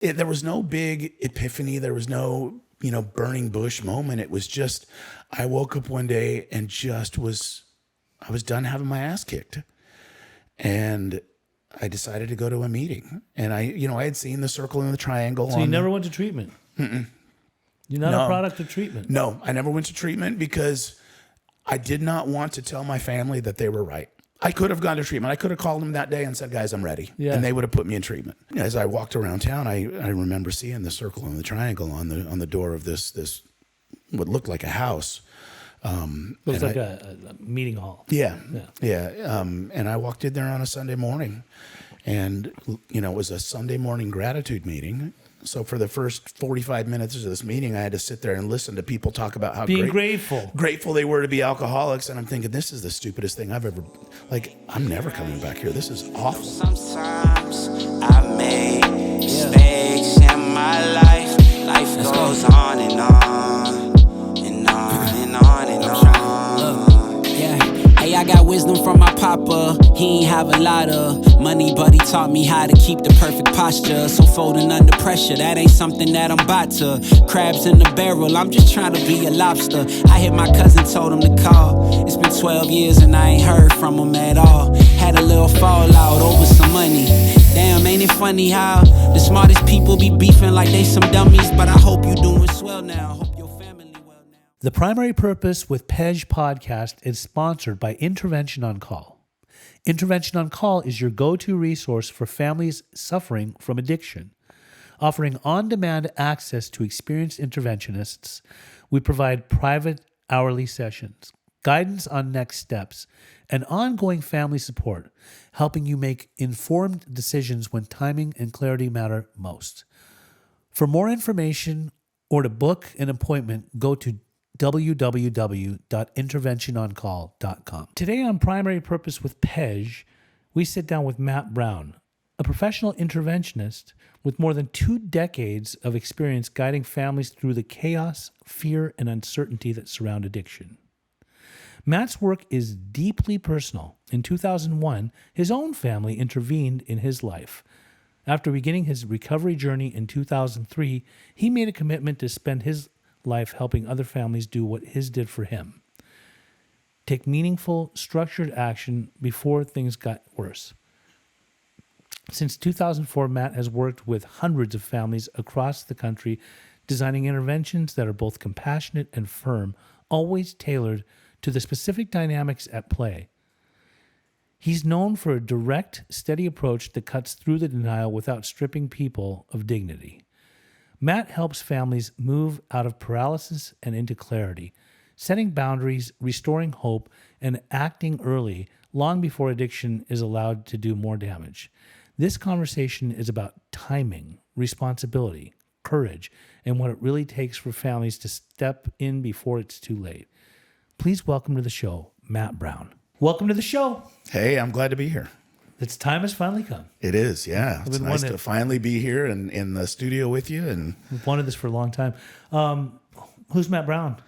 There was no big epiphany. There was no, burning bush moment. It was just, I woke up one day and I was done having my ass kicked. And I decided to go to a meeting. And I had seen the circle and the triangle. So you never went to treatment? Mm-mm. You're not a product of treatment? No, I never went to treatment because I did not want to tell my family that they were right. I could have gone to treatment. I could have called them that day and said, guys, I'm ready. Yeah. And they would have put me in treatment. As I walked around town, I remember seeing the circle and the triangle on the door of this what looked like a house. It was like a meeting hall. Yeah. And I walked in there on a Sunday morning, and, it was a Sunday morning gratitude meeting. So for the first 45 minutes of this meeting, I had to sit there and listen to people talk about how grateful they were to be alcoholics. And I'm thinking, this is the stupidest thing I've ever, I'm never coming back here. This is awful. Sometimes I make mistakes in my life. Life goes on and on and on and on and on. Yeah, hey, I got wisdom from my papa. He ain't have a lot of money, but he taught me how to keep the perfect posture. So folding under pressure, that ain't something that I'm about to. Crabs in the barrel, I'm just trying to be a lobster. I hit my cousin, told him to call. It's been 12 years and I ain't heard from him at all. Had a little fallout over some money. Damn, ain't it funny how the smartest people be beefing like they some dummies? But I hope you doing swell now. Hope your family well now. The Primary Purpose with Pej podcast is sponsored by Intervention on Call. Intervention on Call is your go-to resource for families suffering from addiction. Offering on-demand access to experienced interventionists, we provide private hourly sessions, guidance on next steps, and ongoing family support, helping you make informed decisions when timing and clarity matter most. For more information or to book an appointment, go to www.interventiononcall.com. Today on Primary Purpose with Pej, we sit down with Matt Brown, a professional interventionist with more than 2 decades of experience guiding families through the chaos, fear, and uncertainty that surround addiction. Matt's work is deeply personal. In 2001, his own family intervened in his life. After beginning his recovery journey in 2003, he made a commitment to spend his life helping other families do what his did for him. Take meaningful, structured action before things got worse. Since 2004, Matt has worked with hundreds of families across the country, designing interventions that are both compassionate and firm, always tailored to the specific dynamics at play. He's known for a direct, steady approach that cuts through the denial without stripping people of dignity. Matt helps families move out of paralysis and into clarity, setting boundaries, restoring hope, and acting early, long before addiction is allowed to do more damage. This conversation is about timing, responsibility, courage, and what it really takes for families to step in before it's too late. Please welcome to the show, Matt Brown. Welcome to the show. Hey, I'm glad to be here. Its time has finally come. It is, yeah. It's nice to finally be here and in the studio with you. And we've wanted this for a long time. Who's Matt Brown?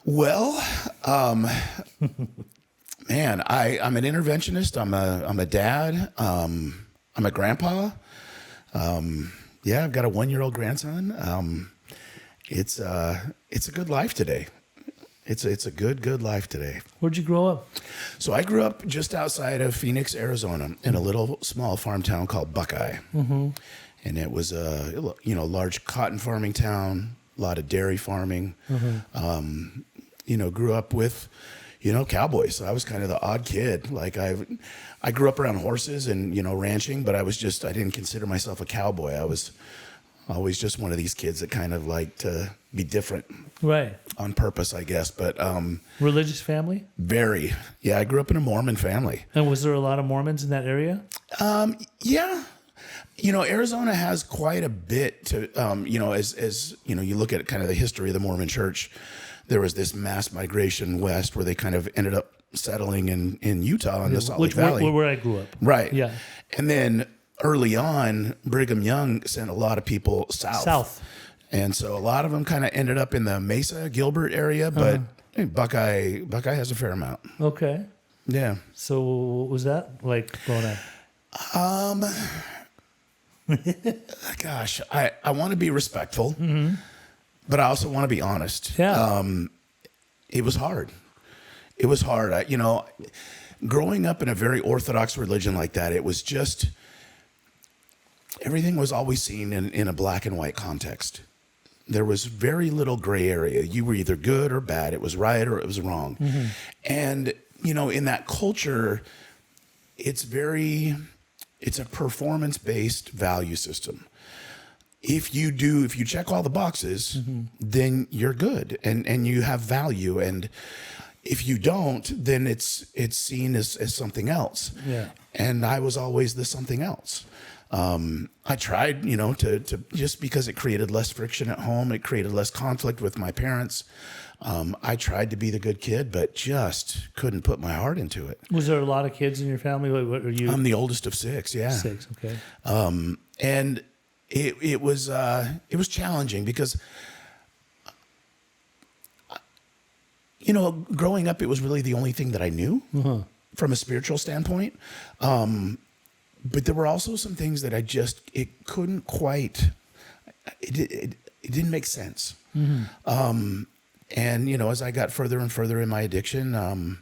Well, man, I'm an interventionist. I'm a dad. I'm a grandpa. I've got a 1-year-old grandson. It's a good life today. It's a good life today. Where'd you grow up? So I grew up just outside of Phoenix, Arizona, in a little small farm town called Buckeye. Mm-hmm. And it was a large cotton farming town, a lot of dairy farming. Mm-hmm. Grew up with, cowboys. So I was kind of the odd kid. Like I grew up around horses and, ranching, but I didn't consider myself a cowboy. I was always just one of these kids that kind of liked to be different. Right. On purpose, I guess. But religious family? Very. Yeah, I grew up in a Mormon family. And was there a lot of Mormons in that area? Yeah. Arizona has quite a bit to, as you look at kind of the history of the Mormon church, there was this mass migration west where they kind of ended up settling in Utah in the Salt Lake Valley. Where I grew up. Right. Yeah. And then early on, Brigham Young sent a lot of people south. And so a lot of them kind of ended up in the Mesa, Gilbert area, but Buckeye has a fair amount. Okay. Yeah. So what was that like growing up? Gosh, I want to be respectful, but I also want to be honest. Yeah. It was hard. It was hard. Growing up in a very orthodox religion like that, it was just, everything was always seen in a black and white context. There was very little gray area. You were either good or bad. It was right or it was wrong. And, in that culture, it's a performance-based value system. If you check all the boxes, then you're good and you have value. And if you don't, then it's seen as something else. Yeah. And I was always the something else. I tried, to just because it created less friction at home, it created less conflict with my parents. I tried to be the good kid, but just couldn't put my heart into it. Was there a lot of kids in your family? What are you? I'm the oldest of 6. Yeah. 6. Okay. And it was challenging because, growing up, it was really the only thing that I knew from a spiritual standpoint. But there were also some things that it couldn't quite, it didn't make sense. And, as I got further and further in my addiction,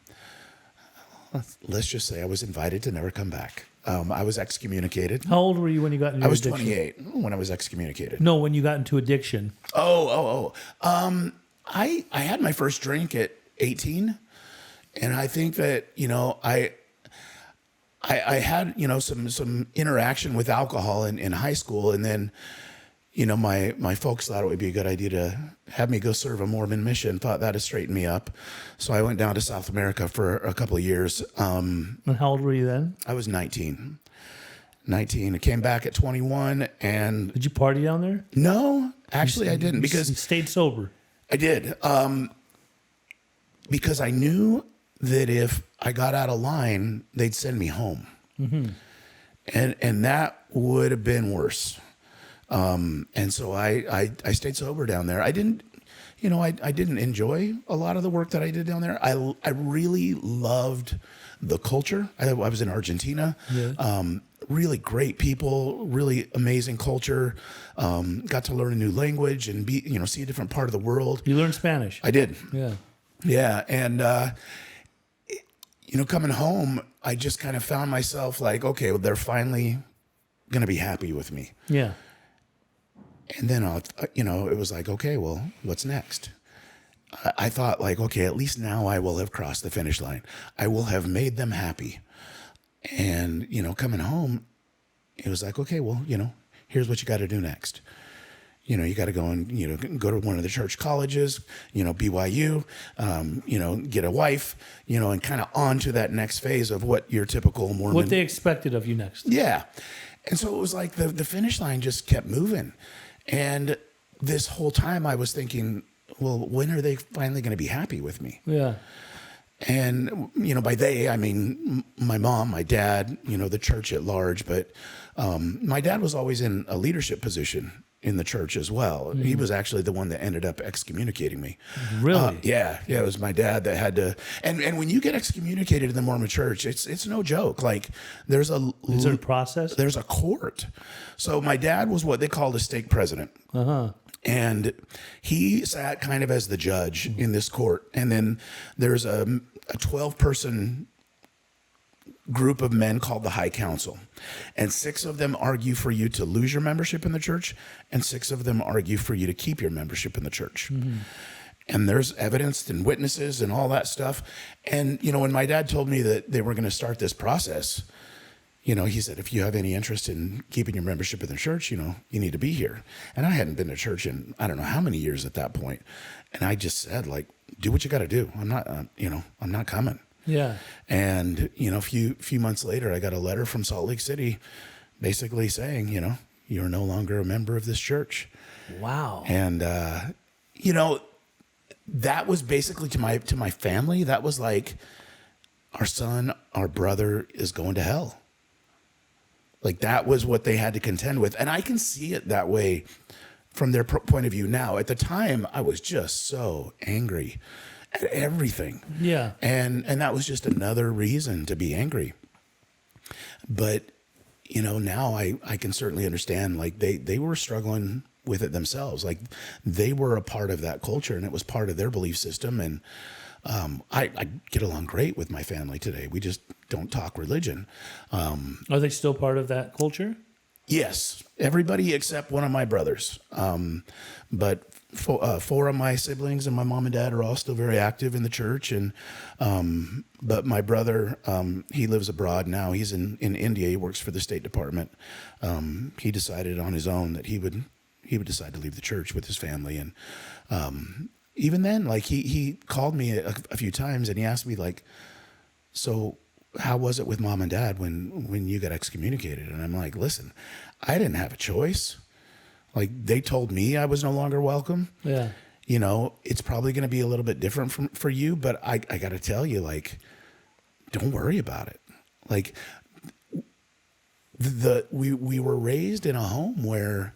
let's just say I was invited to never come back. I was excommunicated. How old were you when you got into I was addiction? 28 when I was excommunicated. No, when you got into addiction. I had my first drink at 18. And I think that, I had, some interaction with alcohol in high school. And then, my folks thought it would be a good idea to have me go serve a Mormon mission, thought that'd straighten me up. So I went down to South America for a couple of years. And how old were you then? I was 19. I came back at 21 and... Did you party down there? No, actually I didn't because... You stayed sober. I did. Because I knew that if I got out of line, they'd send me home. And that would have been worse. And so I stayed sober down there. I didn't, I didn't enjoy a lot of the work that I did down there. I really loved the culture. I was in Argentina. Yeah. Really great people, really amazing culture. Got to learn a new language and see a different part of the world. You learned Spanish? I did. Yeah. Yeah. And, coming home, I just kind of found myself like, okay, well, they're finally going to be happy with me. Yeah. And then, it was like, okay, well, what's next? I thought like, okay, at least now I will have crossed the finish line. I will have made them happy. And, coming home, it was like, okay, well, here's what you got to do next. You got to go and, go to one of the church colleges, BYU, get a wife, and kind of on to that next phase of what your typical Mormon. What they expected of you next. Yeah. And so it was like the finish line just kept moving. And this whole time I was thinking, well, when are they finally going to be happy with me? Yeah. And, by they, I mean, my mom, my dad, the church at large. But my dad was always in a leadership position in the church as well. He was actually the one that ended up excommunicating me. Really? Yeah. It was my dad that had to. And when you get excommunicated in the Mormon church, it's no joke. Like is there a process? There's a court. So my dad was what they called a stake president. And he sat kind of as the judge in this court. And then there's a 12-person group of men called the High Council. And 6 of them argue for you to lose your membership in the church, and 6 of them argue for you to keep your membership in the church. And there's evidence and witnesses and all that stuff. And, when my dad told me that they were going to start this process, he said, if you have any interest in keeping your membership in the church, you need to be here. And I hadn't been to church in, I don't know how many years at that point. And I just said, like, do what you got to do. I'm not, I'm not coming. Yeah. And, a few months later, I got a letter from Salt Lake City basically saying, you're no longer a member of this church. Wow. And, that was basically to my family. That was like, our son, our brother is going to hell. Like that was what they had to contend with. And I can see it that way from their point of view now. At the time, I was just so angry at everything. Yeah. And that was just another reason to be angry. But, now I can certainly understand, like they were struggling with it themselves. Like they were a part of that culture and it was part of their belief system. And I get along great with my family today. We just don't talk religion. Are they still part of that culture? Yes, everybody except one of my brothers. But four of my siblings and my mom and dad are all still very active in the church. And but my brother, he lives abroad now. He's in India. He works for the State Department. He decided on his own that he would decide to leave the church with his family. And even then, like he called me a few times and he asked me, like, so how was it with mom and dad when you got excommunicated? And I'm like, listen, I didn't have a choice. Like they told me I was no longer welcome. Yeah. It's probably going to be a little bit different for you, but I got to tell you, like, don't worry about it. Like we were raised in a home where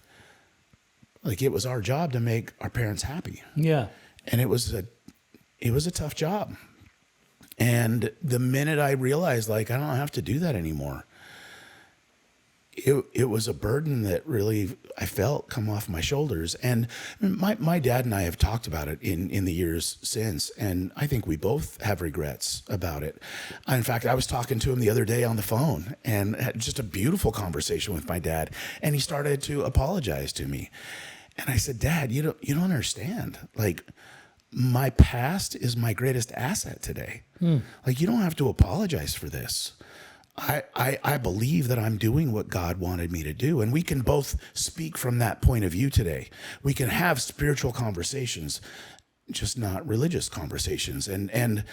like it was our job to make our parents happy. Yeah. And it was a tough job. And the minute I realized, like, I don't have to do that anymore, it was a burden that really I felt come off my shoulders. And my dad and I have talked about it in the years since, and I think we both have regrets about it. In fact, I was talking to him the other day on the phone and had just a beautiful conversation with my dad, and he started to apologize to me. And I said, Dad, you don't understand. Like, my past is my greatest asset today. Like, you don't have to apologize for this. I believe that I'm doing what God wanted me to do. And we can both speak from that point of view today. We can have spiritual conversations, just not religious conversations. And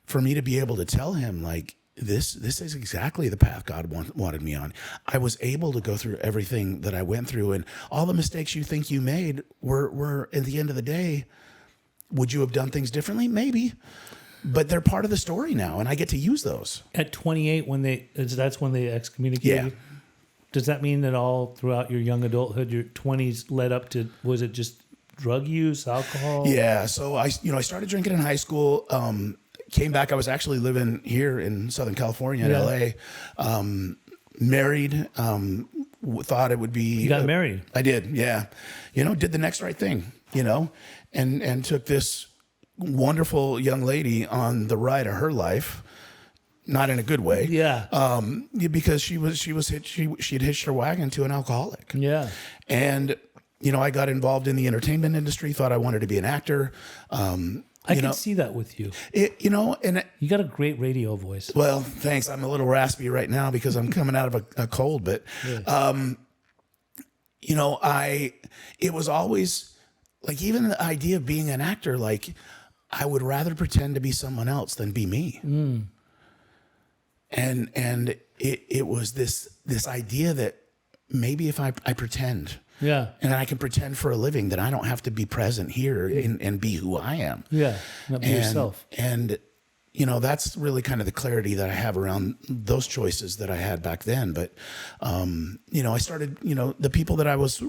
for me to be able to tell him, like, this is exactly the path God wanted me on. I was able to go through everything that I went through, and all the mistakes you think you made were at the end of the day, would you have done things differently? Maybe. But they're part of the story now, and I get to use those. At 28, that's when they excommunicated you? Does that mean that all throughout your young adulthood, your 20s led up to, was it just drug use, alcohol? Yeah. So I started drinking in high school. Came back. I was actually living here in Southern California, in LA. Married. Thought it would be. You got married. I did. Yeah. Did the next right thing. And took this wonderful young lady on the ride of her life, not in a good way. Yeah. Because she'd hitched her wagon to an alcoholic. Yeah. And I got involved in the entertainment industry. Thought I wanted to be an actor. I can see that with you. And you got a great radio voice. Well, thanks. I'm a little raspy right now because I'm coming out of a cold. But it was always like, even the idea of being an actor, like, I would rather pretend to be someone else than be me. And it was this idea that maybe if I pretend, and I can pretend for a living, that I don't have to be present here and be who I am. Yeah, not be yourself. And that's really kind of the clarity that I have around those choices that I had back then. But I started, the people that I was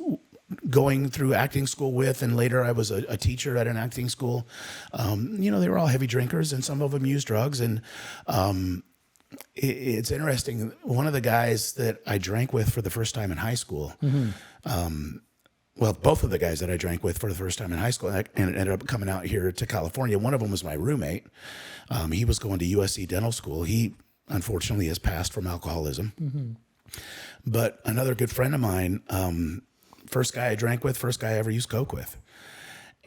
going through acting school with, and later I was a teacher at an acting school. They were all heavy drinkers, and some of them used drugs. And it's interesting. One of the guys that I drank with for the first time in high school, well, both of the guys that I drank with for the first time in high school and ended up coming out here to California. One of them was my roommate. He was going to USC dental school. He unfortunately has passed from alcoholism. But another good friend of mine, first guy I drank with, first guy I ever used coke with.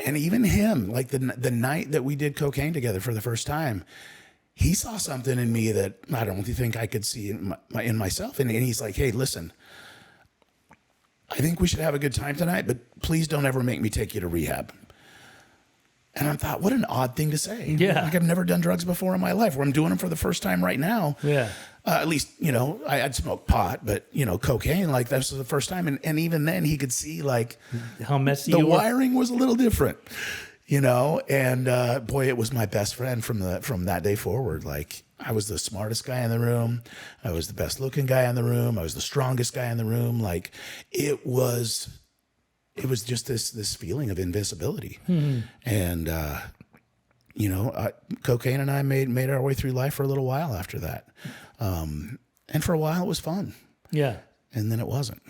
And even him, like the night that we did cocaine together for the first time, he saw something in me that I don't think I could see in myself. And he's like, hey, listen, I think we should have a good time tonight, but please don't ever make me take you to rehab. And I thought, what an odd thing to say. Yeah. Like, I've never done drugs before in my life, where I'm doing them for the first time right now. Yeah. At least, I'd smoked pot, but, cocaine, like, that's the first time. And even then he could see, like, how messy the wiring was a little different, and boy, it was my best friend from that day forward. Like, I was the smartest guy in the room. I was the best looking guy in the room. I was the strongest guy in the room. Like, it was just this feeling of invincibility. And, cocaine and I made our way through life for a little while after that. And for a while it was fun. Yeah. and then it wasn't.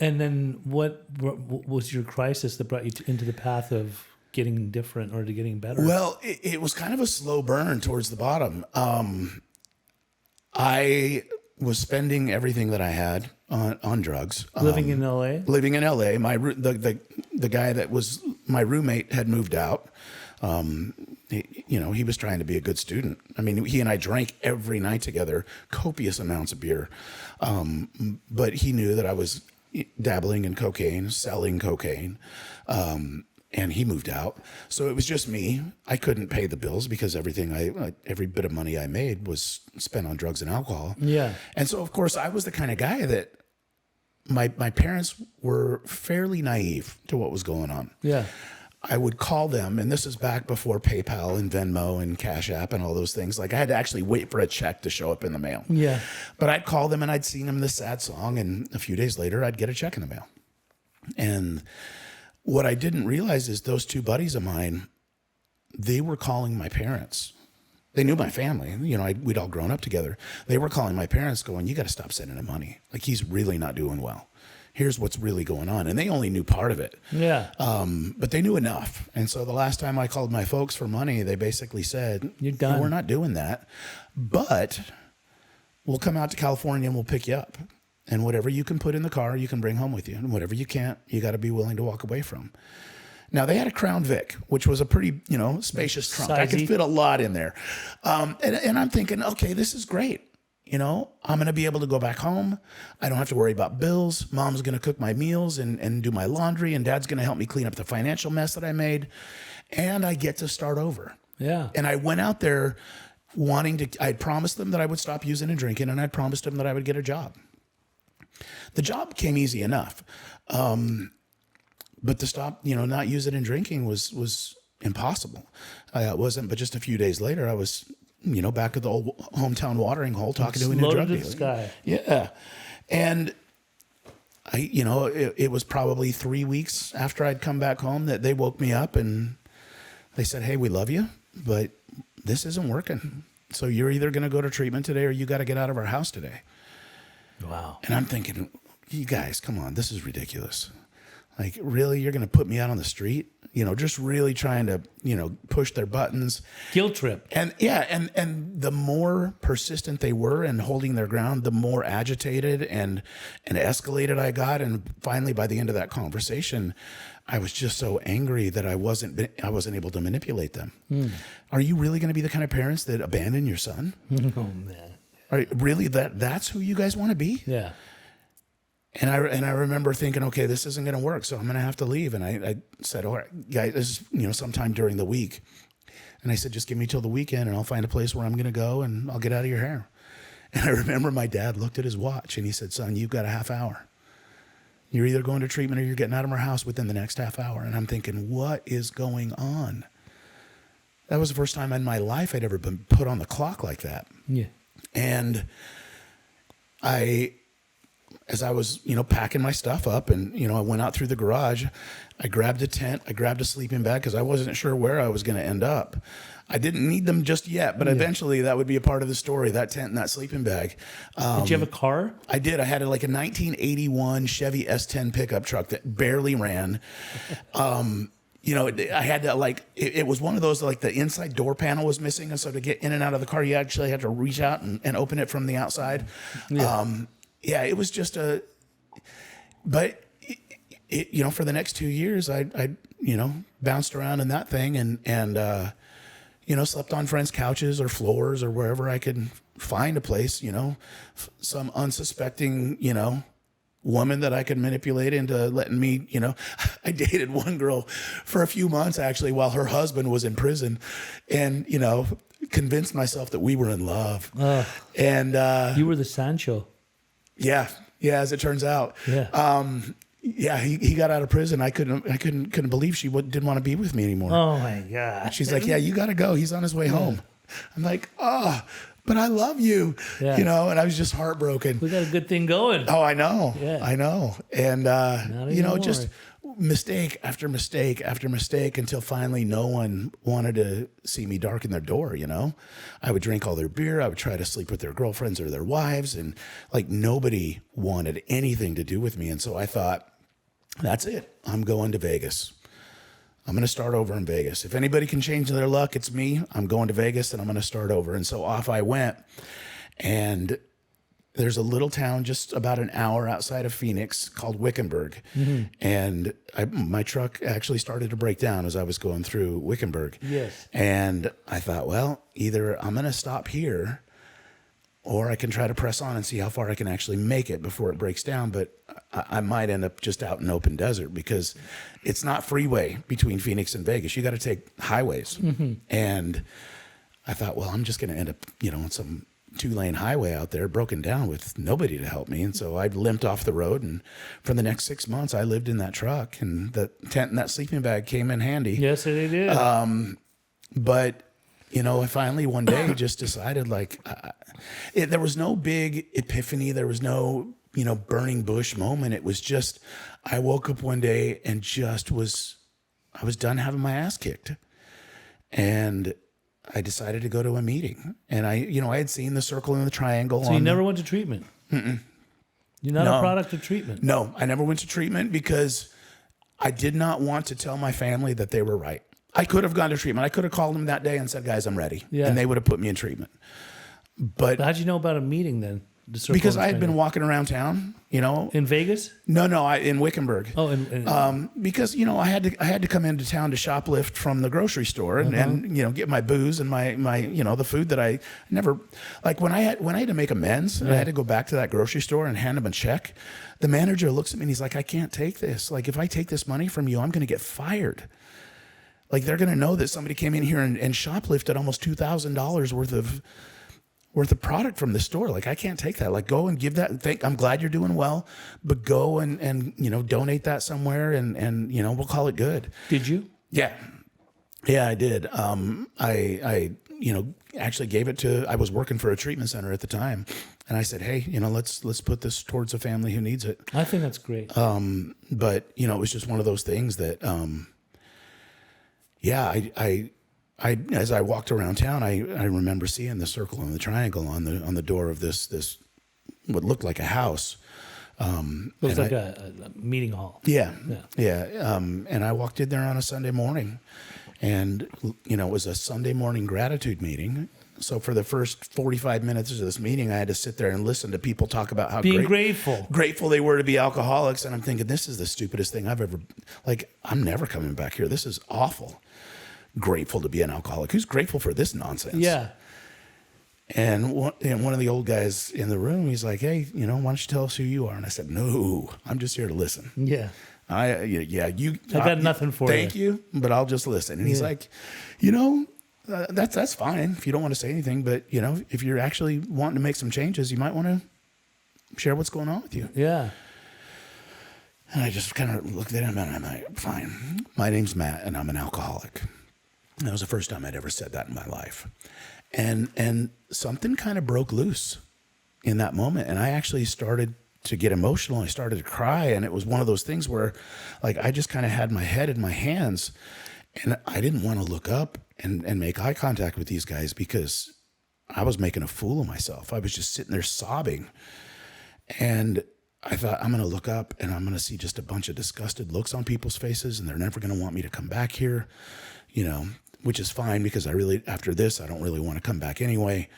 And then what was your crisis that brought you into the path of getting different or to getting better? Well, it was kind of a slow burn towards the bottom. I was spending everything that I had on drugs. Living in LA? Living in LA. The guy that was my roommate had moved out. He was trying to be a good student. I mean, he and I drank every night together, copious amounts of beer. But he knew that I was dabbling in cocaine, selling cocaine. And he moved out. So it was just me. I couldn't pay the bills because every bit of money I made was spent on drugs and alcohol. Yeah. And so, of course, I was the kind of guy that my parents were fairly naive to what was going on. Yeah. I would call them, and this is back before PayPal and Venmo and Cash App and all those things. Like, I had to actually wait for a check to show up in the mail. Yeah. But I'd call them and I'd sing them the sad song, and a few days later, I'd get a check in the mail. And what I didn't realize is those two buddies of mine, they were calling my parents. They knew my family. We'd all grown up together. They were calling my parents going, you got to stop sending him money. Like, he's really not doing well. Here's what's really going on. And they only knew part of it. Yeah. But they knew enough. And so the last time I called my folks for money, they basically said, you're done. No, we're not doing that. But we'll come out to California and we'll pick you up. And whatever you can put in the car, you can bring home with you. And whatever you can't, you got to be willing to walk away from. Now, they had a Crown Vic, which was a pretty, spacious trunk. I could fit a lot in there. And I'm thinking, okay, this is great. I'm going to be able to go back home. I don't have to worry about bills. Mom's going to cook my meals and do my laundry. And Dad's going to help me clean up the financial mess that I made. And I get to start over. Yeah. And I went out there I'd promised them that I would stop using and drinking. And I'd promised them that I would get a job. The job came easy enough. But to stop, not using and drinking was impossible. It wasn't, but just a few days later, I was, back at the old hometown watering hole talking to a new drug dealer. Yeah. And it was probably 3 weeks after I'd come back home that they woke me up and they said, hey, we love you, but this isn't working. So you're either going to go to treatment today or you got to get out of our house today. Wow. And I'm thinking, you guys, come on, this is ridiculous. Like, really, you're going to put me out on the street? Just really trying to, push their buttons. Guilt trip. And yeah, and the more persistent they were in holding their ground, the more agitated and escalated I got. And finally, by the end of that conversation, I was just so angry that I wasn't able to manipulate them. Are you really going to be the kind of parents that abandon your son? Oh, man. Are really that's who you guys want to be? Yeah. And I remember thinking, okay, this isn't going to work, so I'm going to have to leave. And I said, all right, guys, this is sometime during the week. And I said, just give me till the weekend, and I'll find a place where I'm going to go, and I'll get out of your hair. And I remember my dad looked at his watch, and he said, son, you've got a half hour. You're either going to treatment or you're getting out of our house within the next half hour. And I'm thinking, what is going on? That was the first time in my life I'd ever been put on the clock like that. Yeah. And as I was, packing my stuff up and, I went out through the garage, I grabbed a tent, I grabbed a sleeping bag because I wasn't sure where I was going to end up. I didn't need them just yet, but eventually that would be a part of the story, that tent and that sleeping bag. Did you have a car? I did. I had like a 1981 Chevy S10 pickup truck that barely ran. I had to it was one of those, like the inside door panel was missing. And so to get in and out of the car, you actually had to reach out and open it from the outside. Yeah. It was just but for the next 2 years, I bounced around in that thing and slept on friends' couches or floors or wherever I could find a place, some unsuspecting, woman that I could manipulate into letting me, I dated one girl for a few months actually while her husband was in prison and, convinced myself that we were in love. And you were the Sancho. Yeah, as it turns out. Yeah. He got out of prison. I couldn't believe she didn't want to be with me anymore. Oh my God. She's like, yeah, you got to go. He's on his way home. I'm like, but I love you, and I was just heartbroken. We got a good thing going. Oh, I know. Yeah. I know. And, just mistake after mistake after mistake until finally no one wanted to see me darken their door, you know? I would drink all their beer. I would try to sleep with their girlfriends or their wives. And like nobody wanted anything to do with me. And so I thought, that's it. I'm going to Vegas. I'm going to start over in Vegas. If anybody can change their luck, it's me. I'm going to Vegas and I'm going to start over. And so off I went. And there's a little town just about an hour outside of Phoenix called Wickenburg. And my truck actually started to break down as I was going through Wickenburg. Yes. And I thought, well, either I'm going to stop here or I can try to press on and see how far I can actually make it before it breaks down. But I might end up just out in open desert because it's not freeway between Phoenix and Vegas. You got to take highways. And I thought, well, I'm just going to end up, you know, on some 2-lane highway out there broken down with nobody to help me. And so I limped off the road. And for the next 6 months, I lived in that truck. And the tent and that sleeping bag came in handy. Yes, it did. But, you know, I finally one day just decided like there was no big epiphany. There was no, you know, burning bush moment. It was just I woke up one day and I was done having my ass kicked. And I decided to go to a meeting. And I had seen the circle and the triangle. So you never went to treatment? Mm-mm. You're not a product of treatment? No, I never went to treatment because I did not want to tell my family that they were right. I could have gone to treatment. I could have called them that day and said, guys, I'm ready. Yeah. And they would have put me in treatment. But how'd you know about a meeting then? Because I had been walking around town, you know. In Vegas? No, in Wickenburg. Oh, because, you know, I had to come into town to shoplift from the grocery store and you know, get my booze and my you know, the food that I never, like when I had to make amends and I had to go back to that grocery store and hand them a check, the manager looks at me and he's like, I can't take this. Like, if I take this money from you, I'm going to get fired. Like, they're going to know that somebody came in here and shoplifted almost $2,000 worth of product from the store. Like, I can't take that. Like, go and give that. I'm glad you're doing well, but go and you know, donate that somewhere and you know, we'll call it good. Did you? Yeah, I did. I you know, actually gave it to. I was working for a treatment center at the time, and I said, hey, you know, let's put this towards a family who needs it. I think that's great. But you know, it was just one of those things that. Yeah, I as I walked around town, I remember seeing the circle and the triangle on the door of this what looked like a house. It was like a meeting hall. Yeah. And I walked in there on a Sunday morning, and you know, it was a Sunday morning gratitude meeting. So for the first 45 minutes of this meeting, I had to sit there and listen to people talk about how grateful they were to be alcoholics. And I'm thinking, this is the stupidest thing I've ever, like, I'm never coming back here. This is awful. Grateful to be an alcoholic. Who's grateful for this nonsense? Yeah. And one of the old guys in the room, he's like, hey, you know, why don't you tell us who you are? And I said, no, I'm just here to listen. Yeah. I got nothing for you. Thank you, but I'll just listen. And he's like, you know, that's fine if you don't want to say anything, but you know, if you're actually wanting to make some changes, you might want to share what's going on with you. Yeah. And I just kind of looked at him and I'm like, fine. My name's Matt and I'm an alcoholic. And that was the first time I'd ever said that in my life. And something kind of broke loose in that moment. And I actually started to get emotional. I started to cry. And it was one of those things where like, I just kind of had my head in my hands and I didn't want to look up and make eye contact with these guys because I was making a fool of myself. I was just sitting there sobbing. And I thought, I'm going to look up and I'm going to see just a bunch of disgusted looks on people's faces and they're never going to want me to come back here, you know, which is fine because after this, I don't really want to come back anyway.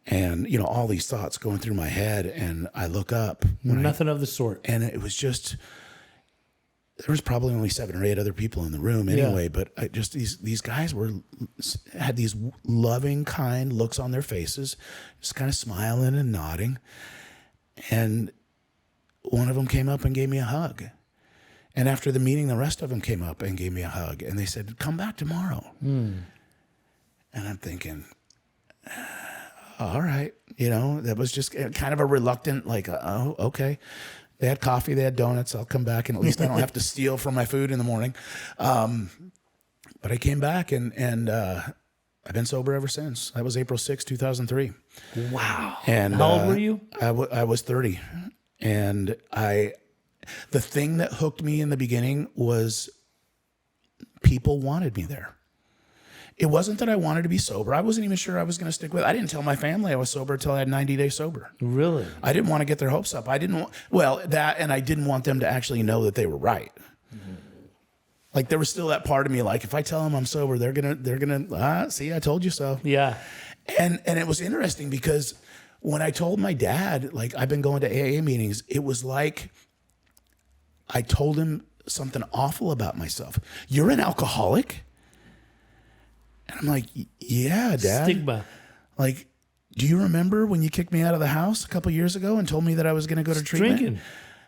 And, you know, all these thoughts going through my head and I look up. Nothing of the sort. And it was just, there was probably only 7 or 8 other people in the room anyway, but these guys had these loving, kind looks on their faces, just kind of smiling and nodding. And one of them came up and gave me a hug. And after the meeting, the rest of them came up and gave me a hug. And they said, come back tomorrow. And I'm thinking, all right. You know, that was just kind of a reluctant, like, oh, okay. They had coffee, they had donuts. I'll come back and at least I don't have to steal from my food in the morning. But I came back and I've been sober ever since. That was April 6, 2003. Wow. And how old were you? I was 30. And the thing that hooked me in the beginning was people wanted me there. It wasn't that I wanted to be sober. I wasn't even sure I was going to stick with it. I didn't tell my family I was sober until I had 90 days sober. Really? I didn't want to get their hopes up. I didn't and I didn't want them to actually know that they were right. Mm-hmm. Like there was still that part of me, like if I tell them I'm sober, they're gonna see, I told you so. Yeah. And it was interesting because when I told my dad, like I've been going to AA meetings, it was like I told him something awful about myself. You're an alcoholic? And I'm like, yeah, Dad. Stigma. Like, do you remember when you kicked me out of the house a couple years ago and told me that I was going to go to treatment? Drinking.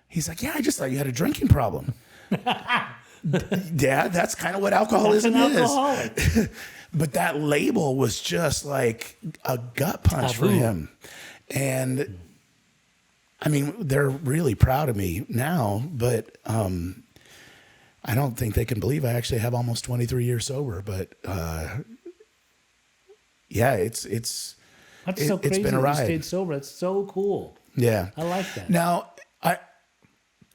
He's like, yeah, I just thought you had a drinking problem. Dad, that's kind of what alcoholism is. But that label was just like a gut punch for him. And I mean, they're really proud of me now, but I don't think they can believe I actually have almost 23 years sober. But yeah, it's so crazy. Been a ride. You stayed sober. It's so cool. Yeah, I like that. Now,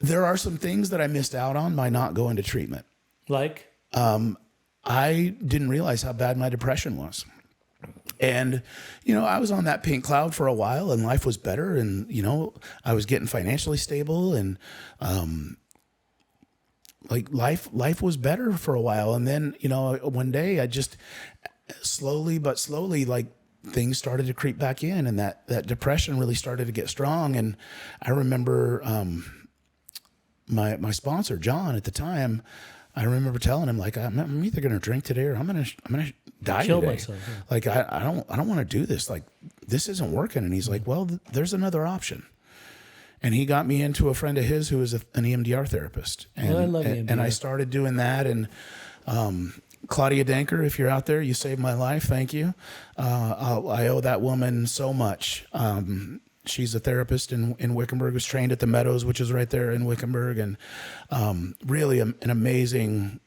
there are some things that I missed out on by not going to treatment. Like? I didn't realize how bad my depression was. And, I was on that pink cloud for a while and life was better. And, I was getting financially stable and, like life was better for a while. And then, one day I just slowly, like things started to creep back in and that depression really started to get strong. And I remember, my sponsor, John, at the time, I remember telling him like, I'm either going to drink today or I'm going to die Kill today. myself. Yeah. Like, I don't want to do this. Like, this isn't working. And he's like, well, there's another option. And he got me into a friend of his who was an EMDR therapist. And, I love EMDR. And I started doing that. And, Claudia Danker, if you're out there, you saved my life. Thank you. I owe that woman so much. She's a therapist in Wickenburg, was trained at the Meadows, which is right there in Wickenburg, and really an amazing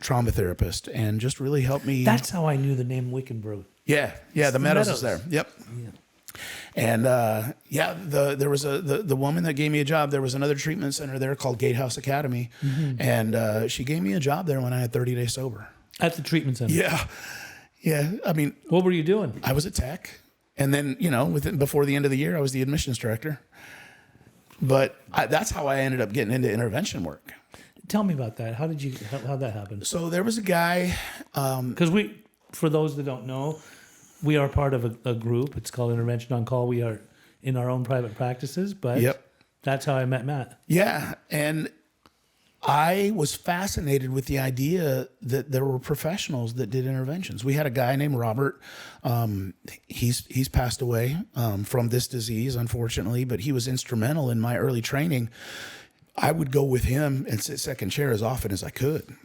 trauma therapist, and just really helped me. That's how I knew the name Wickenburg. Yeah, the Meadows is there. Yep. Yeah. And there was the woman that gave me a job. There was another treatment center there called Gatehouse Academy, and she gave me a job there when I had 30 days sober. At the treatment center. Yeah. I mean, what were you doing? I was a tech. And then, before the end of the year, I was the admissions director. But that's how I ended up getting into intervention work. Tell me about that. How'd that happen? So there was a guy. Because for those that don't know, we are part of a group. It's called Intervention on Call. We are in our own private practices, but that's how I met Matt. Yeah. And I was fascinated with the idea that there were professionals that did interventions. We had a guy named Robert. He's passed away from this disease, unfortunately, but he was instrumental in my early training. I would go with him and sit second chair as often as I could.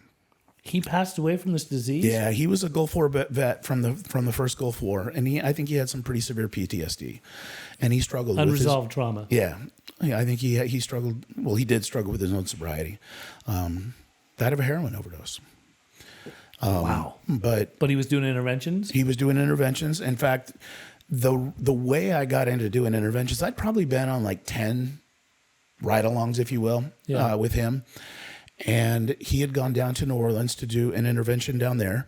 He passed away from this disease? Yeah, he was a Gulf War vet from the first Gulf War, and I think he had some pretty severe PTSD, and he struggled with unresolved trauma. Yeah, I think he struggled. Well, he did struggle with his own sobriety. Died of a heroin overdose. Wow! But he was doing interventions. He was doing interventions. In fact, the way I got into doing interventions, I'd probably been on like 10 ride-alongs, if you will, with him. And he had gone down to New Orleans to do an intervention down there,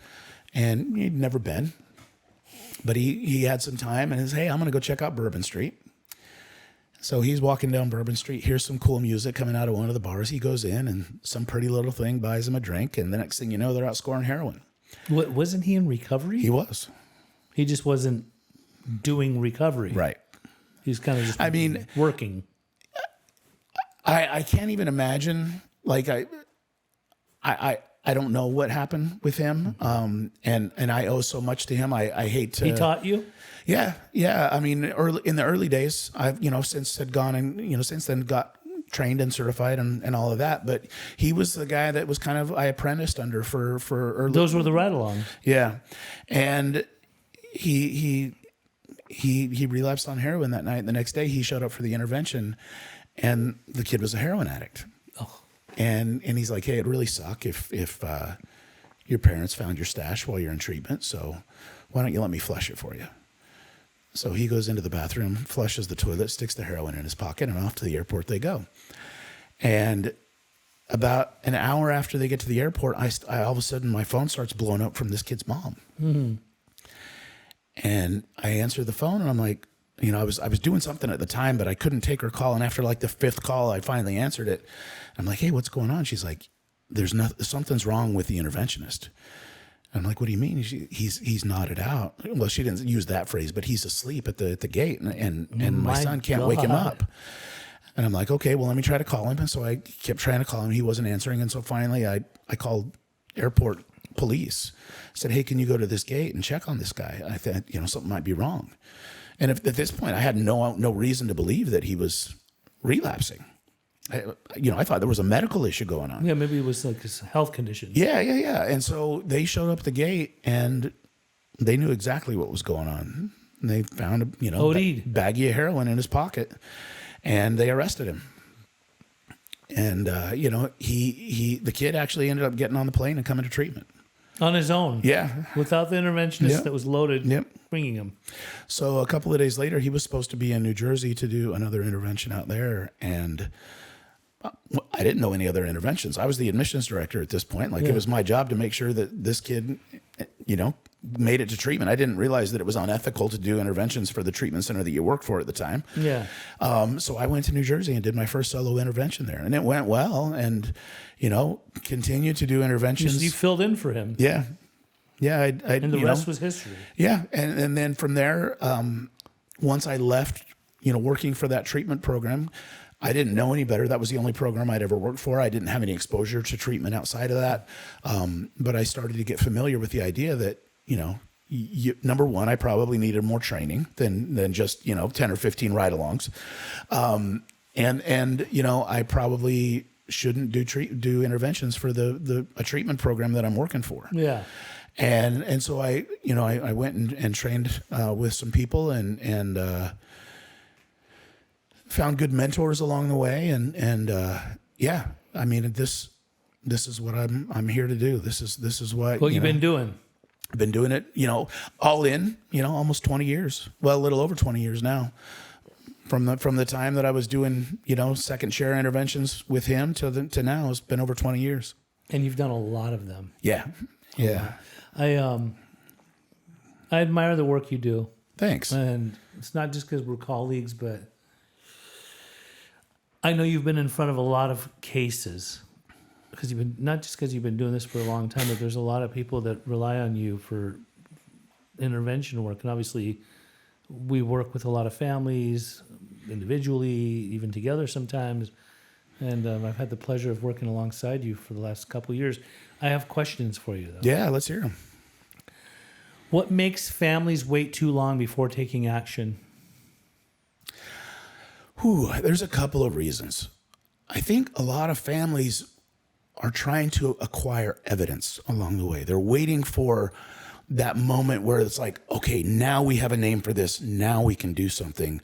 and he'd never been. But he had some time, and he said, hey, I'm going to go check out Bourbon Street. So he's walking down Bourbon Street, hears some cool music coming out of one of the bars. He goes in, and some pretty little thing buys him a drink, and the next thing you know, they're out scoring heroin. Wasn't he in recovery? He was. He just wasn't doing recovery. Right. He's kind of just working. I can't even imagine. Like I don't know what happened with him. And I owe so much to him. I hate to. He taught you? Yeah. I mean, in the early days, I've, since had gone and, since then got trained and certified and all of that. But he was the guy that was kind of, I apprenticed under for early. Those were the ride-alongs. Yeah. And he relapsed on heroin that night. The next day he showed up for the intervention, and the kid was a heroin addict. Oh. And he's like, hey, it'd really suck if your parents found your stash while you're in treatment. So why don't you let me flush it for you? So he goes into the bathroom, flushes the toilet, sticks the heroin in his pocket, and off to the airport they go. And about an hour after they get to the airport, I all of a sudden my phone starts blowing up from this kid's mom. Mm-hmm. And I answer the phone and I'm like, I was doing something at the time, but I couldn't take her call. And after like the 5th call, I finally answered it. I'm like, hey, what's going on? She's like, something's wrong with the interventionist. I'm like, what do you mean? He's nodded out. Well, she didn't use that phrase, but he's asleep at the gate, and my son can't wake him up. And I'm like, okay, well, let me try to call him. And so I kept trying to call him. He wasn't answering. And so finally I called airport police. I said, hey, can you go to this gate and check on this guy? I thought, something might be wrong. And at this point, I had no reason to believe that he was relapsing. I thought there was a medical issue going on. Yeah, maybe it was like his health condition. Yeah. And so they showed up at the gate and they knew exactly what was going on. And they found a baggie of heroin in his pocket, and they arrested him. And the kid actually ended up getting on the plane and coming to treatment on his own. Yeah, without the interventionist that was loaded. Yep. Bringing him. So a couple of days later, he was supposed to be in New Jersey to do another intervention out there, and I didn't know any other interventions. I was the admissions director at this point. It was my job to make sure that this kid, made it to treatment. I didn't realize that it was unethical to do interventions for the treatment center that you worked for at the time. Yeah. So I went to New Jersey and did my first solo intervention there, and it went well. And continued to do interventions. You filled in for him. Yeah. Yeah. And the rest was history. Yeah. And then from there, once I left, working for that treatment program, I didn't know any better. That was the only program I'd ever worked for. I didn't have any exposure to treatment outside of that. But I started to get familiar with the idea that, number one, I probably needed more training than just, 10 or 15 ride-alongs. And I probably shouldn't do interventions for a treatment program that I'm working for. Yeah. And so I went and trained with some people and found good mentors along the way. And I mean, this is what I'm here to do. This is what you've been doing. I've been doing it, all in, almost 20 years. Well, a little over 20 years now. From the time that I was doing, second share interventions with him to now, it's been over 20 years. And you've done a lot of them. Yeah. Yeah. I admire the work you do. Thanks. And it's not just because we're colleagues, but I know you've been in front of a lot of cases. Because not just because you've been doing this for a long time, but there's a lot of people that rely on you for intervention work. And obviously, we work with a lot of families, individually, even together sometimes. And I've had the pleasure of working alongside you for the last couple of years. I have questions for you, though. Yeah, let's hear them. What makes families wait too long before taking action? There's a couple of reasons. I think a lot of families are trying to acquire evidence along the way. They're waiting for that moment where it's like, okay, now we have a name for this. Now we can do something.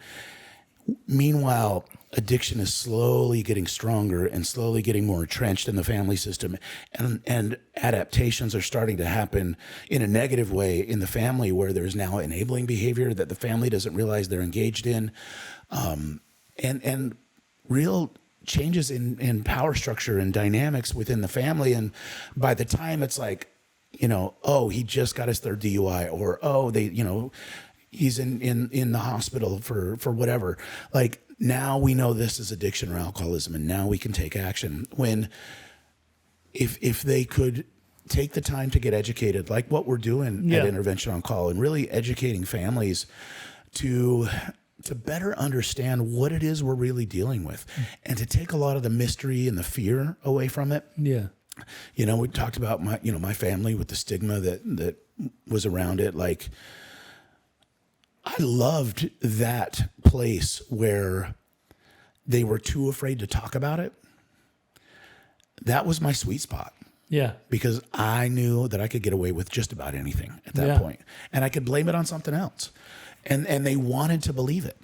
Meanwhile, addiction is slowly getting stronger and slowly getting more entrenched in the family system. And adaptations are starting to happen in a negative way in the family, where there's now enabling behavior that the family doesn't realize they're engaged in. And real changes in power structure and dynamics within the family. And by the time it's like, he just got his third DUI, or, he's in the hospital for whatever. Like, now we know this is addiction or alcoholism, and now we can take action. When if they could take the time to get educated, like what we're doing at Intervention on Call, and really educating families to better understand what it is we're really dealing with, and to take a lot of the mystery and the fear away from it. Yeah. We talked about my family with the stigma that was around it. Like, I loved that place where they were too afraid to talk about it. That was my sweet spot. Yeah. Because I knew that I could get away with just about anything at that point. And I could blame it on something else. And they wanted to believe it.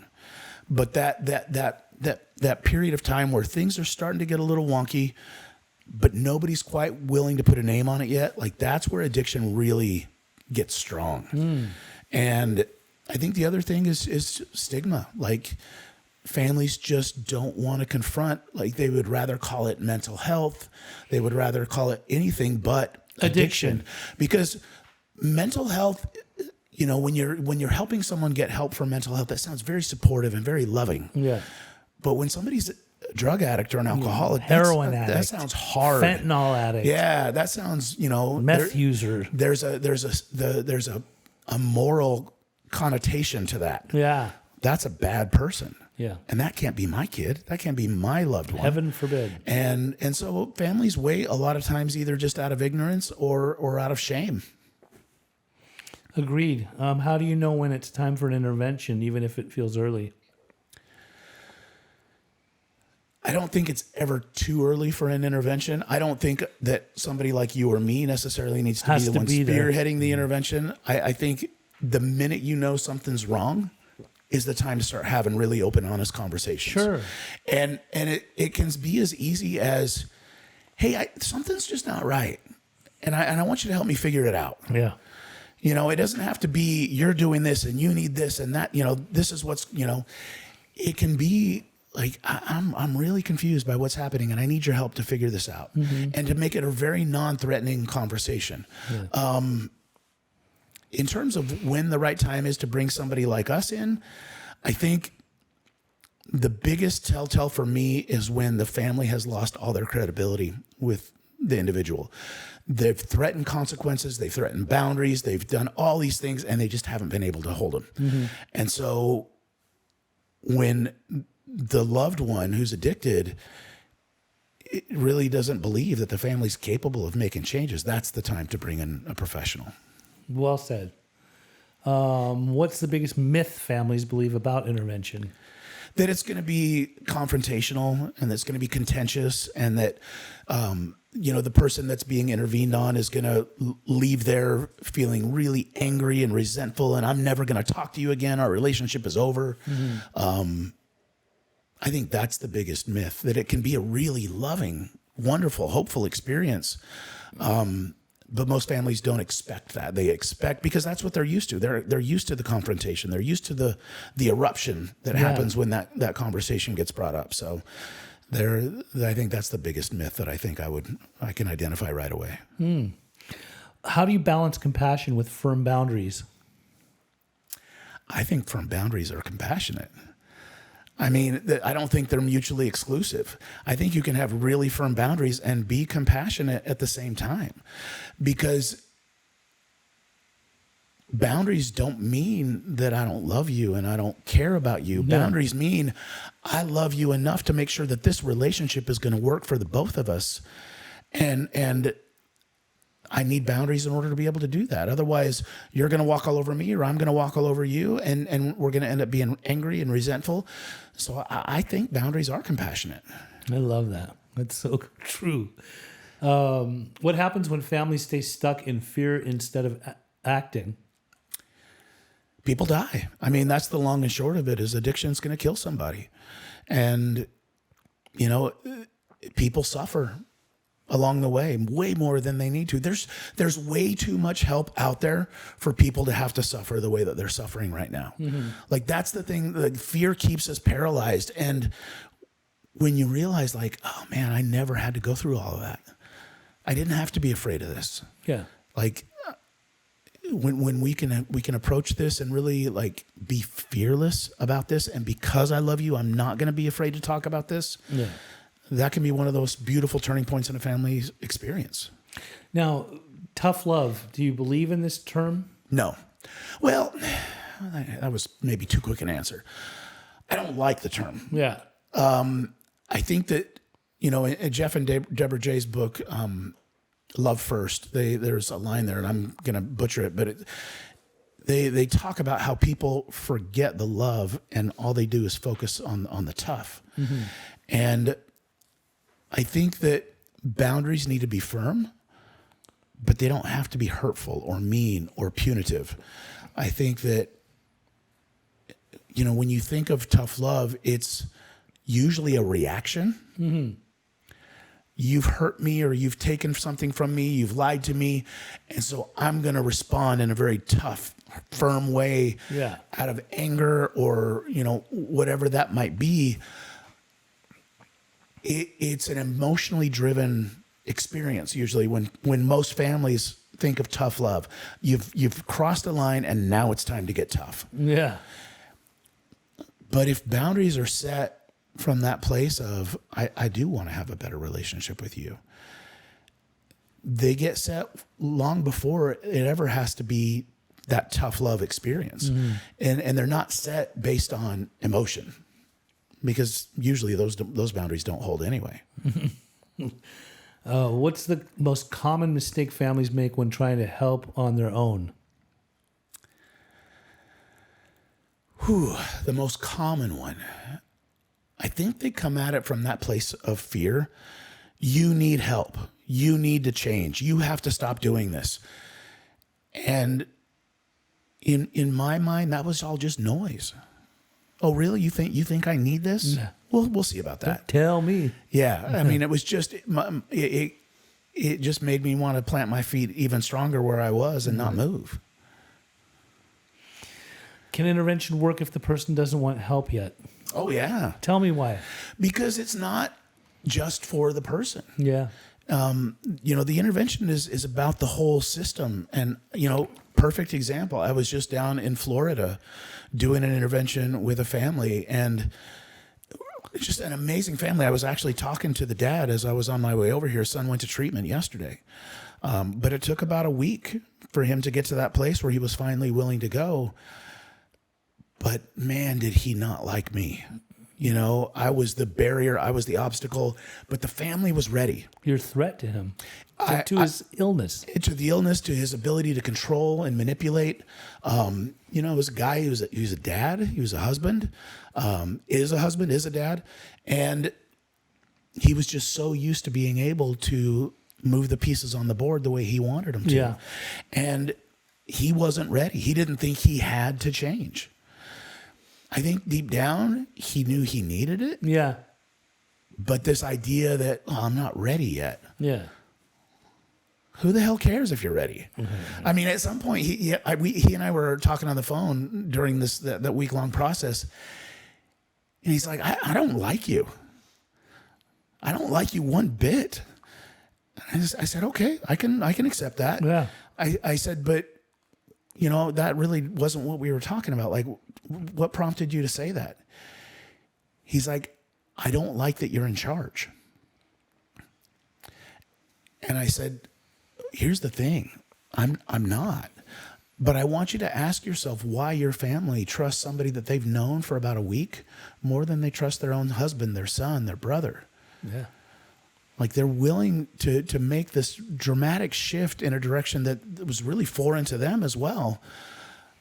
But that period of time where things are starting to get a little wonky, but nobody's quite willing to put a name on it yet, like, that's where addiction really gets strong. And I think the other thing is stigma. Like, families just don't want to confront, like they would rather call it mental health. They would rather call it anything but addiction. Because mental health, you know, when you're helping someone get help for mental health, that sounds very supportive and very loving. Yeah. But when somebody's a drug addict or an alcoholic, heroin addict, that sounds hard. Fentanyl addict. Yeah, that sounds, you know, Meth user. There's a moral connotation to that. Yeah. That's a bad person. Yeah. And that can't be my kid. That can't be my loved one. Heaven forbid. And so families wait a lot of times either just out of ignorance or out of shame. Agreed. How do you know when it's time for an intervention, even if it feels early? I don't think it's ever too early for an intervention. I don't think that somebody like you or me necessarily needs to be the one spearheading the intervention. I think the minute you know something's wrong is the time to start having really open, honest conversations. Sure. And it can be as easy as, hey, something's just not right. And I want you to help me figure it out. Yeah. You know, it doesn't have to be you're doing this and you need this and that, you know, this is what's, you know, it can be like, I'm really confused by what's happening and I need your help to figure this out and to make it a very non-threatening conversation. Yeah. In terms of when the right time is to bring somebody like us in, I think the biggest telltale for me is when the family has lost all their credibility with the individual. They've threatened consequences, they've threatened boundaries, they've done all these things, and they just haven't been able to hold them. And so when the loved one who's addicted, it really doesn't believe that the family's capable of making changes, that's the time to bring in a professional. Well said. What's the biggest myth families believe about intervention? That it's going to be confrontational and that it's going to be contentious and that, you know, the person that's being intervened on is going to leave there feeling really angry and resentful and I'm never going to talk to you again. Our relationship is over. I think that's the biggest myth, that it can be a really loving, wonderful, hopeful experience. But most families don't expect that. They expect, because that's what they're used to. They're used to the confrontation. They're used to the eruption that happens when that conversation gets brought up. So I think that's the biggest myth that I think I can identify right away. How do you balance compassion with firm boundaries? I think firm boundaries are compassionate. I mean, I don't think they're mutually exclusive. I think you can have really firm boundaries and be compassionate at the same time, because boundaries don't mean that I don't love you and I don't care about you. No. Boundaries mean I love you enough to make sure that this relationship is going to work for the both of us. And I need boundaries in order to be able to do that. Otherwise, you're going to walk all over me or I'm going to walk all over you, and we're going to end up being angry and resentful. So I think boundaries are compassionate. I love that. That's so true. What happens when families stay stuck in fear instead of acting? People die. I mean, that's the long and short of it, is addiction's going to kill somebody. And, you know, people suffer along the way, way more than they need to. There's way too much help out there for people to have to suffer the way that they're suffering right now. Like, that's the thing. Like, fear keeps us paralyzed. And when you realize, like, oh man, I never had to go through all of that. I didn't have to be afraid of this. Yeah. Like, when we can approach this and really, like, be fearless about this, and because I love you, I'm not going to be afraid to talk about this. Yeah. That can be one of those beautiful turning points in a family's experience. Now, tough love, do you believe in this term? No. Well, that was maybe too quick an answer. I don't like the term. Yeah. I think that, you know, in Jeff and Deborah Jay's book, Love First, there's a line there, and I'm going to butcher it, but they talk about how people forget the love and all they do is focus on the tough. And I think that boundaries need to be firm, but they don't have to be hurtful or mean or punitive. I think that, you know, when you think of tough love, it's usually a reaction. you've hurt me or you've taken something from me, you've lied to me. And so I'm going to respond in a very tough, firm way out of anger or, whatever that might be. It's an emotionally driven experience usually when most families think of tough love. You've crossed a line and now it's time to get tough. Yeah. But if boundaries are set from that place of, I do want to have a better relationship with you, they get set long before it ever has to be that tough love experience. Mm-hmm. And they're not set based on emotion, because usually those boundaries don't hold anyway. What's the most common mistake families make when trying to help on their own? The most common one. I think they come at it from that place of fear. You need help. You need to change. You have to stop doing this. And in my mind, that was all just noise. Oh, really? You think I need this? No. Well, we'll see about that. Tell me. Yeah. I mean, it was just, it just made me want to plant my feet even stronger where I was and not move. Can intervention work if the person doesn't want help yet? Oh, yeah. Tell me why. Because it's not just for the person. Yeah. The intervention is about the whole system. And, perfect example. I was just down in Florida doing an intervention with a family, and it's just an amazing family. I was actually talking to the dad as I was on my way over here. His son went to treatment yesterday. But it took about a week for him to get to that place where he was finally willing to go. But man, did he not like me. I was the barrier, I was the obstacle, but the family was ready. Your threat to him, to his illness. To the illness, to his ability to control and manipulate. It was a guy he was a dad, he was a husband, is a dad. And he was just so used to being able to move the pieces on the board the way he wanted them to. Yeah. And he wasn't ready. He didn't think he had to change. I think deep down, he knew he needed it. Yeah. But this idea that, I'm not ready yet. Yeah. Who the hell cares if you're ready? Mm-hmm. I mean, at some point, he and I were talking on the phone during that week-long process. And he's like, I don't like you. I don't like you one bit. I said, okay, I can accept that. Yeah. I said, but, that really wasn't what we were talking about. Like, what prompted you to say that? He's like, I don't like that you're in charge. And I said, here's the thing. I'm not. But I want you to ask yourself why your family trusts somebody that they've known for about a week more than they trust their own husband, their son, their brother. Yeah. Like, they're willing to make this dramatic shift in a direction that was really foreign to them as well.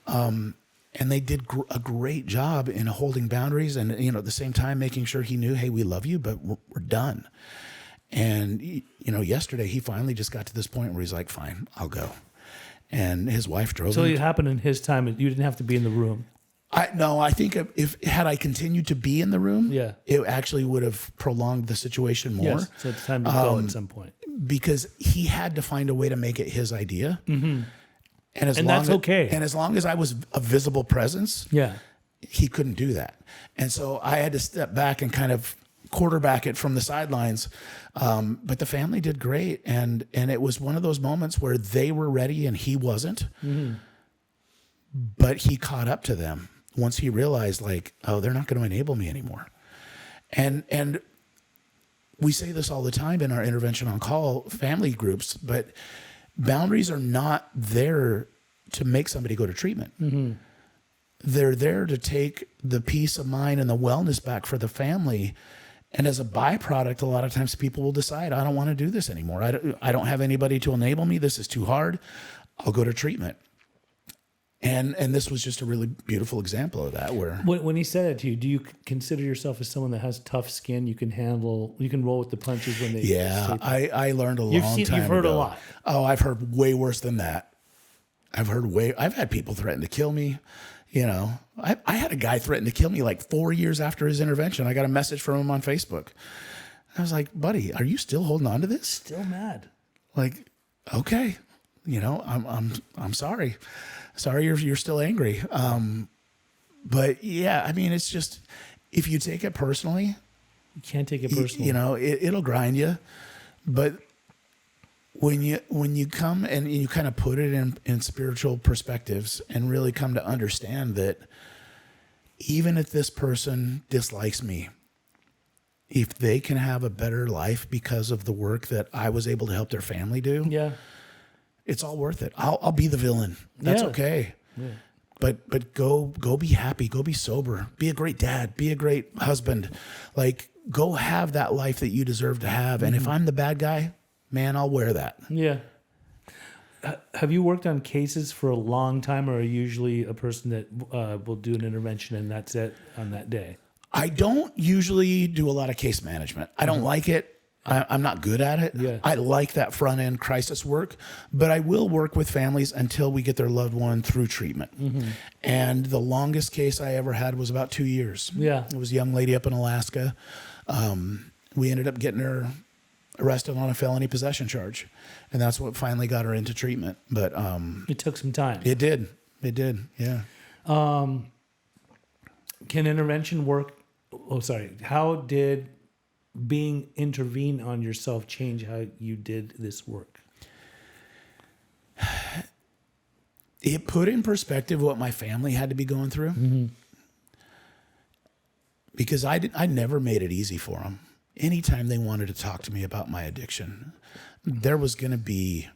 And they did a great job in holding boundaries and, at the same time, making sure he knew, hey, we love you, but we're done. And, yesterday he finally just got to this point where he's like, fine, I'll go. And his wife drove him. So it happened in his time. You didn't have to be in the room. I think had I continued to be in the room, it actually would have prolonged the situation more. Yes, so it's time to go at some point. Because he had to find a way to make it his idea. Mm-hmm. And that's okay. And as long as I was a visible presence, he couldn't do that. And so I had to step back and kind of quarterback it from the sidelines. But the family did great. And it was one of those moments where they were ready and he wasn't. Mm-hmm. But he caught up to them once he realized, like, oh, they're not going to enable me anymore. And we say this all the time in our intervention on call family groups, but boundaries are not there to make somebody go to treatment. Mm-hmm. They're there to take the peace of mind and the wellness back for the family. And as a byproduct, a lot of times people will decide, I don't want to do this anymore. I don't have anybody to enable me. This is too hard. I'll go to treatment. And this was just a really beautiful example of that. Where when he said it to you, do you consider yourself as someone that has tough skin? You can roll with the punches when they. Yeah, I learned a long time ago. You've heard a lot. Oh, I've heard way worse than that. I've had people threaten to kill me. I had a guy threaten to kill me like 4 years after his intervention. I got a message from him on Facebook. I was like, buddy, are you still holding on to this? Still mad. Like, okay, I'm sorry. Sorry you're still angry. But yeah, I mean, it's just, if you take it personally, You can't take it personally. it'll grind you. But when you come and you kind of put it in spiritual perspectives and really come to understand that even if this person dislikes me, if they can have a better life because of the work that I was able to help their family do, Yeah. it's all worth it. I'll be the villain. That's Yeah. okay. Yeah. But go be happy. Go be sober. Be a great dad. Be a great husband. Like, go have that life that you deserve to have. And if I'm the bad guy, man, I'll wear that. Yeah. Have you worked on cases for a long time, or are you usually a person that will do an intervention and that's it on that day? I don't usually do a lot of case management. I don't like it. I'm not good at it. Yeah. I like that front end crisis work, but I will work with families until we get their loved one through treatment. And the longest case I ever had was about 2 years. Yeah. It was a young lady up in Alaska. We ended up getting her arrested on a felony possession charge, and that's what finally got her into treatment. But It took some time. it did. Yeah. Can intervention work? Oh, sorry. How did being intervened on yourself change how you did this work? It put in perspective what my family had to be going through, because I never made it easy for them. Anytime they wanted to talk to me about my addiction, there was going to be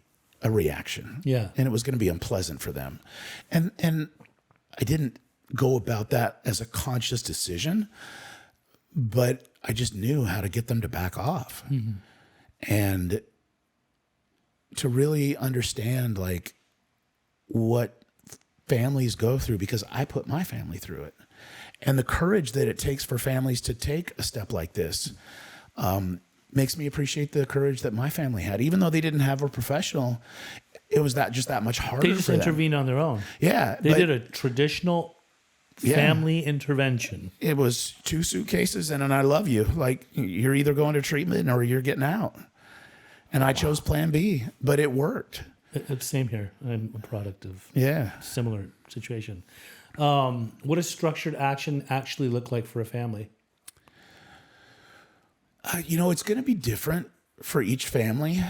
a reaction. Yeah. And it was going to be unpleasant for them. And I didn't go about that as a conscious decision, but I just knew how to get them to back off. And to really understand like what families go through, because I put my family through it. And the courage that it takes for families to take a step like this makes me appreciate the courage that my family had. Even though they didn't have a professional, it was that much harder They just for them. intervened on their own. Yeah. They did a traditional Yeah. family intervention. It was 2 suitcases and an I love you. Like, you're either going to treatment or you're getting out. And I chose plan B, but it worked. Same here. I'm a product of Yeah. similar situation. What does structured action actually look like for a family? It's going to be different for each family.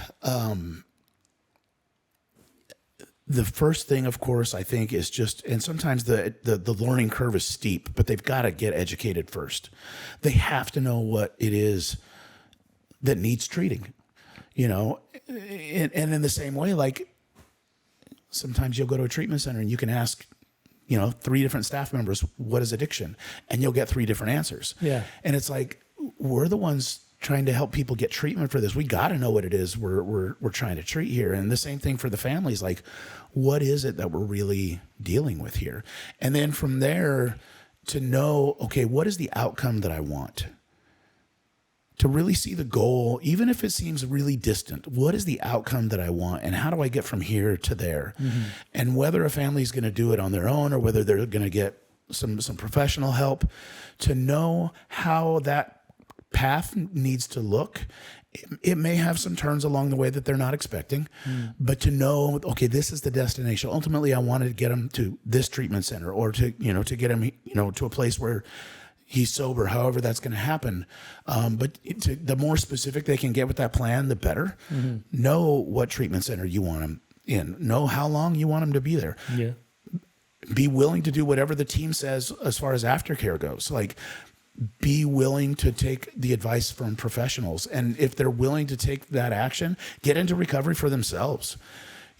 The first thing, of course, I think is just, and sometimes the learning curve is steep, but they've got to get educated first. They have to know what it is that needs treating, and in the same way, like sometimes you'll go to a treatment center and you can ask, 3 different staff members, what is addiction? And you'll get 3 different answers. Yeah. And it's like, we're the ones trying to help people get treatment for this. We got to know what it is we're trying to treat here. And the same thing for the families. Like, what is it that we're really dealing with here? And then from there to know, okay, what is the outcome that I want? To really see the goal, even if it seems really distant, what is the outcome that I want? And how do I get from here to there? And whether a family is going to do it on their own or whether they're going to get some professional help, to know how that path needs to look. It may have some turns along the way that they're not expecting, but to know, okay, this is the destination. Ultimately, I wanted to get them to this treatment center, or to get him, to a place where he's sober, however that's going to happen. But the more specific they can get with that plan, the better. Know what treatment center you want them in. Know how long you want them to be there. Yeah. Be willing to do whatever the team says as far as aftercare goes. Like, be willing to take the advice from professionals. And if they're willing to take that action, get into recovery for themselves.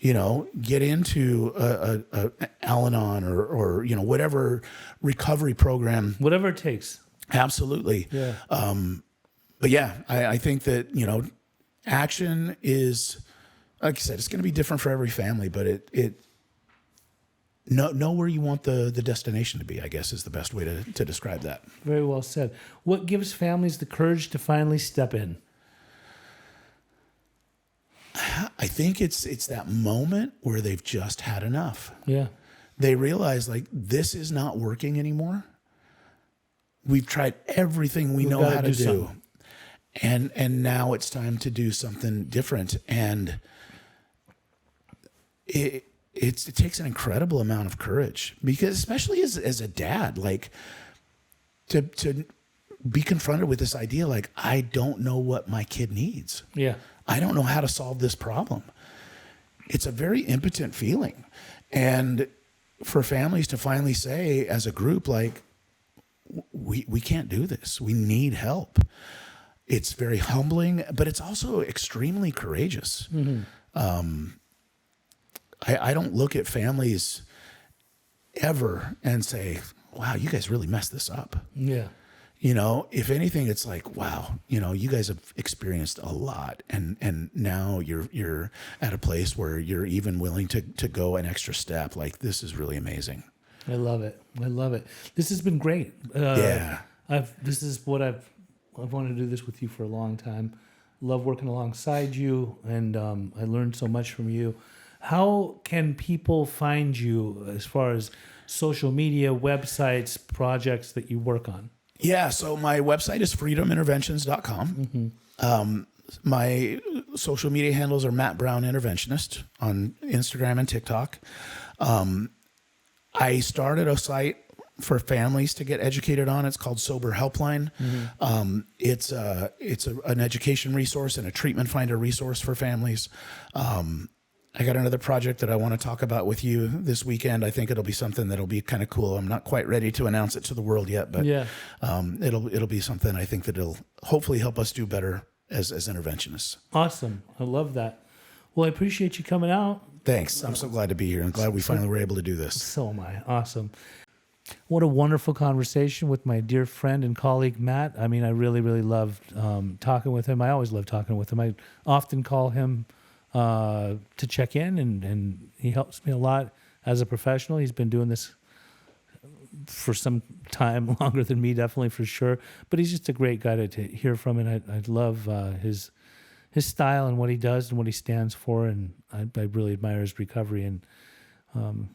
Get into a Al-Anon or whatever recovery program. Whatever it takes. Absolutely. Yeah. But yeah, I think that, action is, like I said, it's going to be different for every family, but know where you want the destination to be, I guess, is the best way to describe that. Very well said. What gives families the courage to finally step in? I think it's that moment where they've just had enough. Yeah. They realize, like, this is not working anymore. We've tried everything we know gotta how to do do. something. and now it's time to do something different. And it takes an incredible amount of courage, because especially as a dad, like to be confronted with this idea, like, I don't know what my kid needs. Yeah. I don't know how to solve this problem. It's a very impotent feeling. And for families to finally say as a group, like, we can't do this. We need help. It's very humbling, but it's also extremely courageous. I don't look at families ever and say, wow, you guys really messed this up. Yeah. You know, if anything, it's like, wow, you know, you guys have experienced a lot, and now you're at a place where you're even willing to go an extra step. Like, this is really amazing. I love it. I love it. This has been great. Yeah. This is what I've wanted to do this with you for a long time. Love working alongside you, and I learned so much from you. How can people find you as far as social media, websites, projects that you work on? Yeah, so my website is freedominterventions.com. My social media handles are Matt Brown Interventionist on Instagram and TikTok. I started a site for families to get educated on. It's called Sober Helpline. It's an education resource and a treatment finder resource for families. I got another project that I want to talk about with you this weekend. I think it'll be something that'll be kind of cool. I'm not quite ready to announce it to the world yet, but it'll be something I think that it'll hopefully help us do better as interventionists. Awesome. I love that. Well, I appreciate you coming out. Thanks. I'm so glad to be here. I'm glad we finally were able to do this. So am I. Awesome. What a wonderful conversation with my dear friend and colleague, Matt. I mean, I really, really loved talking with him. I always love talking with him. I often call him to check in, and he helps me a lot as a professional. He's been doing this for some time, longer than me, definitely, for sure. But he's just a great guy to hear from, and I love his style and what he does and what he stands for, and I really admire his recovery. And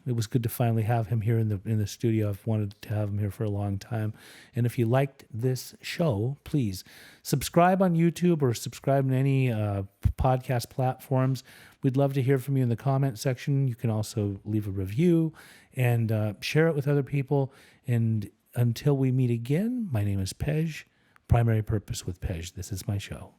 it was good to finally have him here in the studio. I've wanted to have him here for a long time. And if you liked this show, please subscribe on YouTube or subscribe in any podcast platforms. We'd love to hear from you in the comment section. You can also leave a review and share it with other people. And until we meet again, my name is Pej, Primary Purpose with Pej. This is my show.